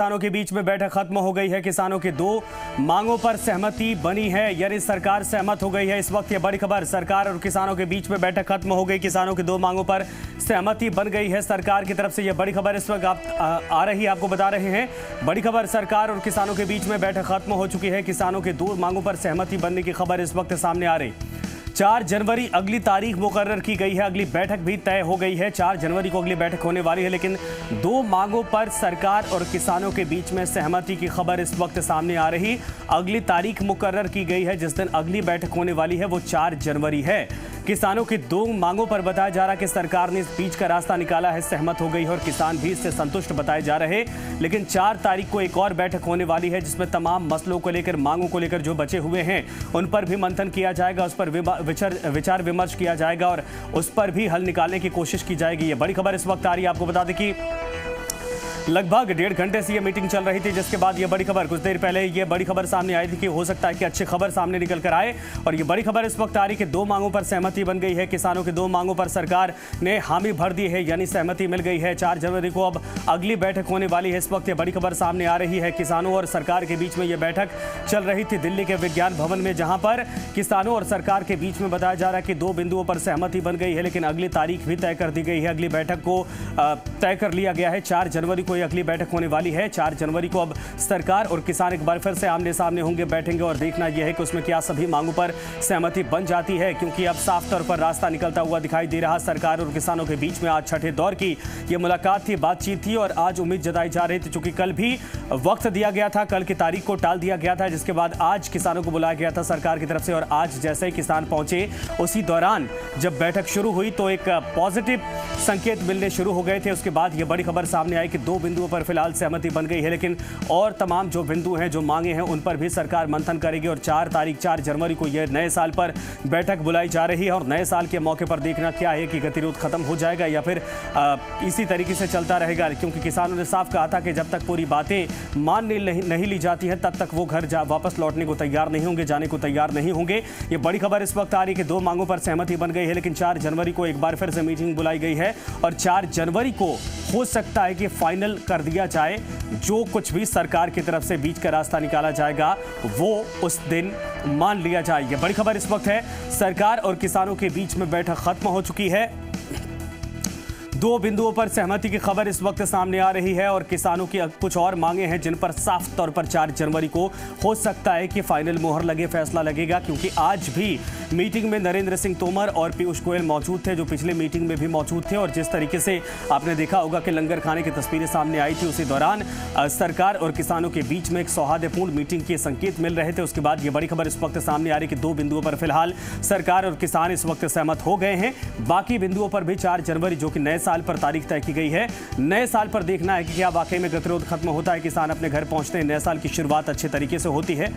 किसानों के बीच में बैठक खत्म हो गई है। किसानों के दो मांगों पर सहमति बनी है, यानी सरकार सहमत हो गई है। इस वक्त ये बड़ी खबर, सरकार और किसानों के बीच में बैठक खत्म हो गई, किसानों के दो मांगों पर सहमति बन गई है। सरकार की तरफ से ये बड़ी खबर इस वक्त आ रही है, आपको बता रहे हैं। बड़ी खबर, सरकार और किसानों के बीच में बैठक खत्म हो चुकी है। किसानों के दो मांगों पर सहमति बनने की खबर इस वक्त सामने आ रही। 4 जनवरी अगली तारीख मुकर्रर की गई है, अगली बैठक भी तय हो गई है। 4 जनवरी को अगली बैठक होने वाली है, लेकिन दो मांगों पर सरकार और किसानों के बीच में सहमति की खबर इस वक्त सामने आ रही। अगली तारीख मुकर्रर की गई है, जिस दिन अगली बैठक होने वाली है वो 4 जनवरी है। किसानों की दो मांगों पर बताया जा रहा है कि सरकार ने इस बीच का रास्ता निकाला है, सहमत हो गई है और किसान भी इससे संतुष्ट बताए जा रहे। लेकिन 4 तारीख को एक और बैठक होने वाली है, जिसमें तमाम मसलों को लेकर, मांगों को लेकर जो बचे हुए हैं उन पर भी मंथन किया जाएगा, उस पर विचार विमर्श किया जाएगा और उस पर भी हल निकालने की कोशिश की जाएगी। ये बड़ी खबर इस वक्त आ रही है। आपको बता दें कि लगभग 1.5 घंटे से ये मीटिंग चल रही थी, जिसके बाद ये बड़ी खबर, कुछ देर पहले ये बड़ी खबर सामने आई थी कि हो सकता है कि अच्छी खबर सामने निकल कर आए। और ये बड़ी खबर इस वक्त आ रही कि दो मांगों पर सहमति बन गई है। किसानों की दो मांगों पर सरकार ने हामी भर दी है, यानी सहमति मिल गई है। 4 जनवरी को अब अगली बैठक होने वाली है। इस वक्त ये बड़ी खबर सामने आ रही है। किसानों और सरकार के बीच में ये बैठक चल रही थी दिल्ली के विज्ञान भवन में, जहां पर किसानों और सरकार के बीच में बताया जा रहा है कि 2 बिंदुओं पर सहमति बन गई है, लेकिन अगली तारीख भी तय कर दी गई है। अगली बैठक को तय कर लिया गया है। 4 जनवरी को ये अगली बैठक होने वाली है। 4 जनवरी को अब सरकार और किसान एक बार फिर से आमने सामने होंगे, बैठेंगे और देखना यह है कि उसमें क्या सभी मांगों पर सहमति बन जाती है, क्योंकि अब साफ तौर पर रास्ता निकलता हुआ दिखाई दे रहा। सरकार और किसानों के बीच में आज छठे दौर की यह मुलाकात थी, बातचीत थी और आज उम्मीद जताई जा रही थी, चूंकि कल भी वक्त दिया गया था, कल की तारीख को टाल दिया गया था, जिसके बाद आज किसानों को बुलाया गया था सरकार की तरफ से। और आज जैसे ही किसान पहुंचे, उसी दौरान जब बैठक शुरू हुई तो एक पॉजिटिव संकेत मिलने शुरू हो गए थे। उसके बाद यह बड़ी खबर सामने आई कि 2 बिंदुओं पर फिलहाल सहमति बन गई है, लेकिन और तमाम जो बिंदु हैं, जो मांगे हैं, उन पर भी सरकार मंथन करेगी। और 4 जनवरी को यह नए साल पर बैठक बुलाई जा रही है और नए साल के मौके पर देखना क्या है कि गतिरोध खत्म हो जाएगा या फिर इसी तरीके से चलता रहेगा, क्योंकि किसानों ने साफ कहा था कि जब तक पूरी बातें मान नहीं ली जाती है, तब तक वो घर वापस लौटने को तैयार नहीं होंगे, जाने को तैयार नहीं होंगे। ये बड़ी खबर इस वक्त आ रही है कि 2 मांगों पर सहमति बन गई है, लेकिन 4 जनवरी को एक बार फिर से मीटिंग बुलाई गई है और 4 जनवरी को हो सकता है कि फाइनल कर दिया जाए। जो कुछ भी सरकार की तरफ से बीच का रास्ता निकाला जाएगा वो उस दिन मान लिया जाए। ये बड़ी खबर इस वक्त है। सरकार और किसानों के बीच में बैठक खत्म हो चुकी है। 2 बिंदुओं पर सहमति की खबर इस वक्त सामने आ रही है और किसानों की कुछ और मांगे हैं, जिन पर साफ तौर पर 4 जनवरी को हो सकता है कि फाइनल मोहर लगे, फैसला लगेगा, क्योंकि आज भी मीटिंग में नरेंद्र सिंह तोमर और पीयूष गोयल मौजूद थे, जो पिछले मीटिंग में भी मौजूद थे। और जिस तरीके से आपने देखा होगा कि लंगर खाने की तस्वीरें सामने आई थी, उसी दौरान सरकार और किसानों के बीच में एक सौहार्दपूर्ण मीटिंग के संकेत मिल रहे थे। उसके बाद ये बड़ी खबर इस वक्त सामने आ रही कि 2 बिंदुओं पर फिलहाल सरकार और किसान इस वक्त सहमत हो गए हैं। बाकी बिंदुओं पर भी 4 जनवरी, जो कि नए साल पर तारीख तय की गई है, नए साल पर देखना है कि क्या वाकई में गतिरोध खत्म होता है, किसान अपने घर पहुंचते हैं, नए साल की शुरुआत अच्छे तरीके से होती है।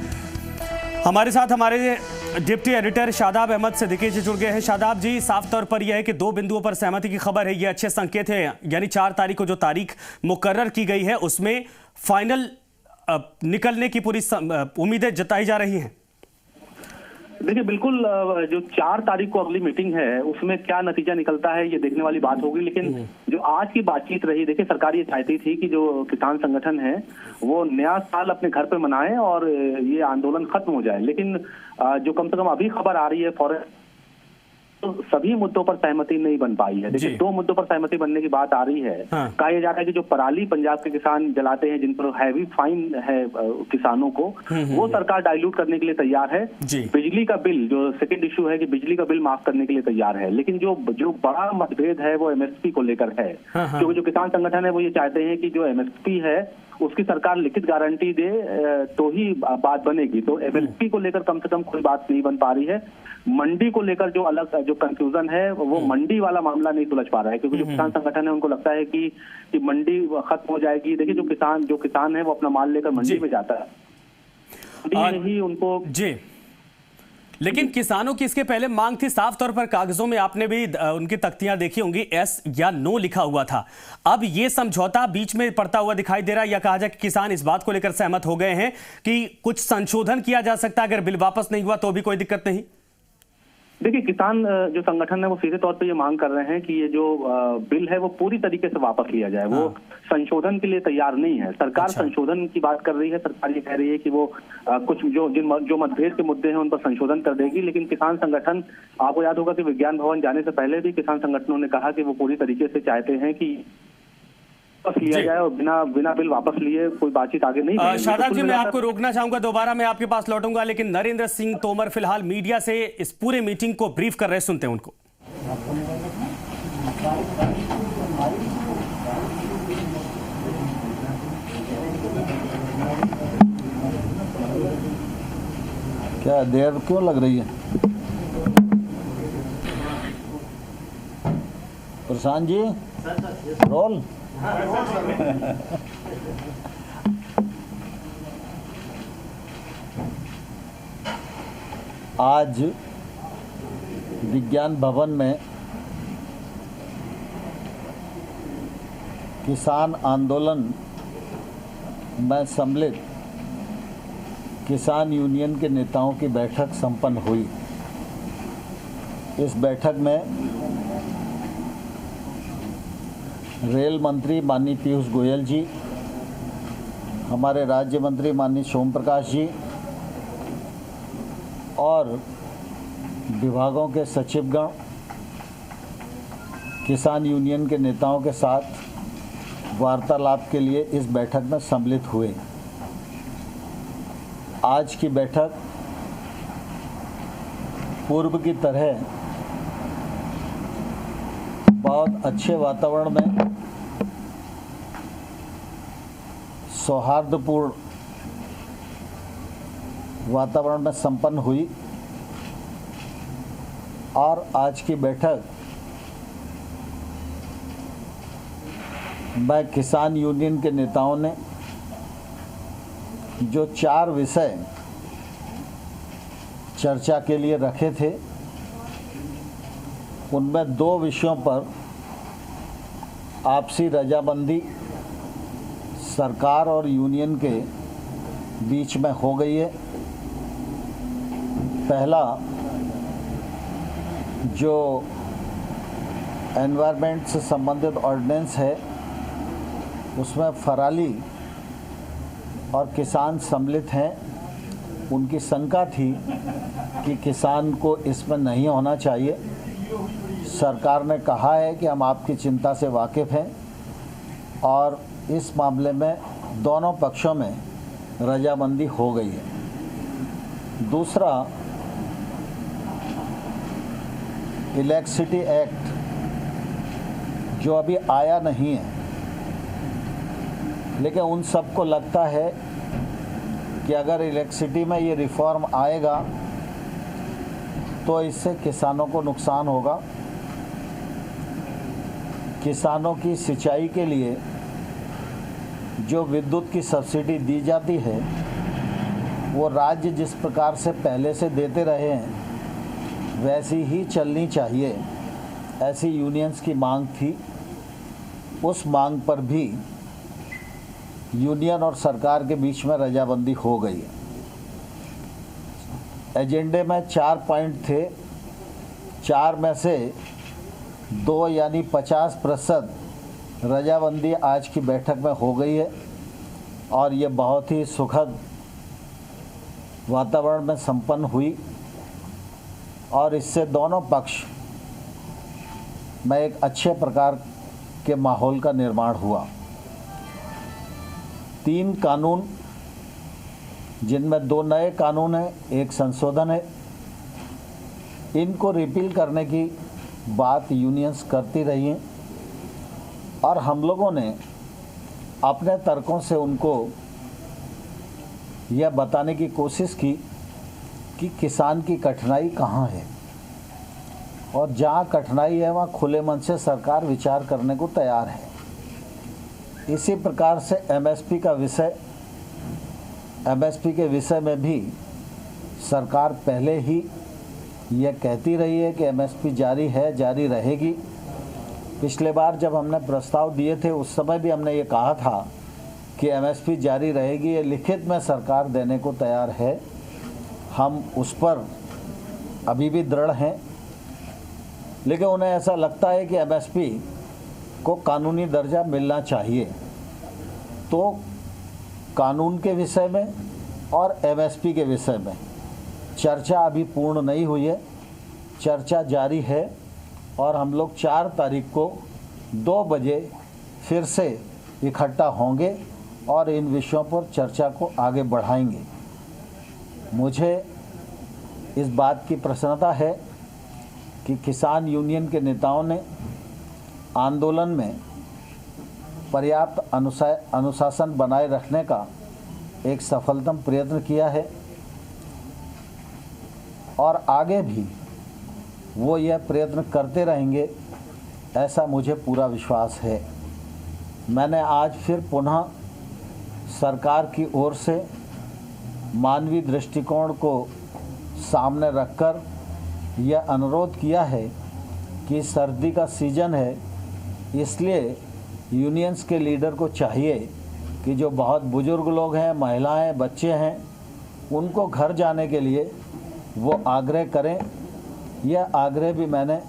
हमारे साथ हमारे डिप्टी एडिटर शादाब अहमद सिद्दीकी जी जुड़ गए हैं। शादाब जी, साफ तौर पर यह है कि 2 बिंदुओं पर सहमति की खबर है, ये अच्छे संकेत है, यानी 4 तारीख को जो तारीख मुकर्रर की गई है उसमें फाइनल निकलने की पूरी उम्मीदें जताई जा रही हैं। देखिए, बिल्कुल जो 4 तारीख को अगली मीटिंग है उसमें क्या नतीजा निकलता है ये देखने वाली बात होगी। लेकिन जो आज की बातचीत रही, देखिए सरकार ये चाहती थी कि जो किसान संगठन है वो नया साल अपने घर पे मनाएं और ये आंदोलन खत्म हो जाए। लेकिन जो कम से कम अभी खबर आ रही है फौरन, तो सभी मुद्दों पर सहमति नहीं बन पाई है। देखिए, 2 मुद्दों पर सहमति बनने की बात आ रही है। कहा यह जा रहा है कि जो पराली पंजाब के किसान जलाते हैं, जिन पर हैवी फाइन है किसानों को, वो सरकार डाइल्यूट करने के लिए तैयार है। बिजली का बिल, जो सेकंड इशू है कि बिजली का बिल माफ करने के लिए तैयार है। लेकिन जो बड़ा मतभेद है वो एमएसपी को लेकर है, क्योंकि जो किसान संगठन है वो ये चाहते हैं कि जो एमएसपी है उसकी सरकार लिखित गारंटी दे तो ही बात बनेगी। तो एमएसपी को लेकर कम से कम कोई बात नहीं बन पा रही है। मंडी को लेकर जो अलग जो कंफ्यूजन है वो मंडी वाला मामला नहीं सुलझ पा रहा है, क्योंकि जो किसान संगठन है उनको लगता है कि मंडी खत्म हो जाएगी। देखिए, जो किसान है वो अपना माल लेकर मंडी में जाता है, मंडी में ही उनको जी। लेकिन किसानों की इसके पहले मांग थी, साफ तौर पर कागजों में आपने भी उनकी तख्तियां देखी होंगी, यस या नो लिखा हुआ था। अब ये समझौता बीच में पड़ता हुआ दिखाई दे रहा है, या कहा जाए कि किसान इस बात को लेकर सहमत हो गए हैं कि कुछ संशोधन किया जा सकता है, अगर बिल वापस नहीं हुआ तो भी कोई दिक्कत नहीं। देखिए, किसान जो संगठन है वो सीधे तौर पे ये मांग कर रहे हैं कि ये जो बिल है वो पूरी तरीके से वापस लिया जाए। वो संशोधन के लिए तैयार नहीं है। सरकार संशोधन की बात कर रही है। सरकार ये कह रही है कि वो कुछ जो मतभेद के मुद्दे हैं उन पर संशोधन कर देगी, लेकिन किसान संगठन, आपको याद होगा कि विज्ञान भवन जाने से पहले भी किसान संगठनों ने कहा कि वो पूरी तरीके से चाहते हैं कि वापस लिया जाए और बिना बिल वापस लिए कोई बातचीत आगे नहीं बढ़ेगी। शादाब जी, मैं आपको रोकना चाहूंगा, दोबारा मैं आपके पास लौटूंगा, लेकिन नरेंद्र सिंह तोमर फिलहाल मीडिया से इस पूरे मीटिंग को ब्रीफ कर रहे, सुनते हैं उनको। क्या देर क्यों लग रही है? प्रशांत जी, रोल। आज विज्ञान भवन में किसान आंदोलन में सम्मिलित किसान यूनियन के नेताओं की बैठक संपन्न हुई। इस बैठक में रेल मंत्री माननीय पीयूष गोयल जी, हमारे राज्य मंत्री माननीय सोम प्रकाश जी और विभागों के सचिवगण किसान यूनियन के नेताओं के साथ वार्तालाप के लिए इस बैठक में सम्मिलित हुए। आज की बैठक पूर्व की तरह बहुत अच्छे वातावरण में, सौहार्दपूर्ण वातावरण में संपन्न हुई और आज की बैठक में किसान यूनियन के नेताओं ने जो 4 विषय चर्चा के लिए रखे थे, उनमें 2 विषयों पर आपसी रजामंदी सरकार और यूनियन के बीच में हो गई है। पहला जो एनवायरनमेंट से संबंधित ऑर्डिनेंस है, उसमें फराली और किसान सम्मिलित हैं। उनकी शंका थी कि किसान को इसमें नहीं होना चाहिए। सरकार ने कहा है कि हम आपकी चिंता से वाकिफ़ हैं और इस मामले में दोनों पक्षों में रजामंदी हो गई है। दूसरा, इलेक्ट्रिसिटी एक्ट जो अभी आया नहीं है, लेकिन उन सबको लगता है कि अगर इलेक्ट्रिसिटी में ये रिफॉर्म आएगा तो इससे किसानों को नुकसान होगा। किसानों की सिंचाई के लिए जो विद्युत की सब्सिडी दी जाती है, वो राज्य जिस प्रकार से पहले से देते रहे हैं वैसी ही चलनी चाहिए, ऐसी यूनियंस की मांग थी। उस मांग पर भी यूनियन और सरकार के बीच में रजामंदी हो गई है। एजेंडे में 4 पॉइंट थे, 4 में से 2 यानी 50% रजामंदी आज की बैठक में हो गई है और ये बहुत ही सुखद वातावरण में संपन्न हुई और इससे दोनों पक्ष में एक अच्छे प्रकार के माहौल का निर्माण हुआ। 3 कानून, जिनमें 2 नए कानून हैं, 1 संशोधन है, इनको रिपील करने की बात यूनियंस करती रही हैं और हम लोगों ने अपने तर्कों से उनको यह बताने की कोशिश की कि किसान की कठिनाई कहाँ है और जहाँ कठिनाई है वहाँ खुले मन से सरकार विचार करने को तैयार है। इसी प्रकार से एमएसपी के विषय में भी सरकार पहले ही यह कहती रही है कि एमएसपी जारी है, जारी रहेगी। पिछले बार जब हमने प्रस्ताव दिए थे उस समय भी हमने ये कहा था कि एमएसपी जारी रहेगी, ये लिखित में सरकार देने को तैयार है। हम उस पर अभी भी दृढ़ हैं लेकिन उन्हें ऐसा लगता है कि एमएसपी को कानूनी दर्जा मिलना चाहिए। तो कानून के विषय में और एमएसपी के विषय में चर्चा अभी पूर्ण नहीं हुई है, चर्चा जारी है और हम लोग 4 तारीख को 2 बजे फिर से इकट्ठा होंगे और इन विषयों पर चर्चा को आगे बढ़ाएंगे। मुझे इस बात की प्रसन्नता है कि किसान यूनियन के नेताओं ने आंदोलन में पर्याप्त अनुशासन बनाए रखने का एक सफलतम प्रयत्न किया है और आगे भी वो यह प्रयत्न करते रहेंगे, ऐसा मुझे पूरा विश्वास है। मैंने आज फिर पुनः सरकार की ओर से मानवीय दृष्टिकोण को सामने रखकर यह अनुरोध किया है कि सर्दी का सीज़न है, इसलिए यूनियंस के लीडर को चाहिए कि जो बहुत बुजुर्ग लोग हैं, महिलाएं, बच्चे हैं, उनको घर जाने के लिए वो आग्रह करें। यह आग्रह भी मैंने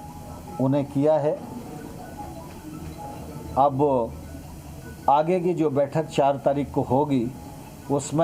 उन्हें किया है। अब आगे की जो बैठक 4 तारीख को होगी उसमें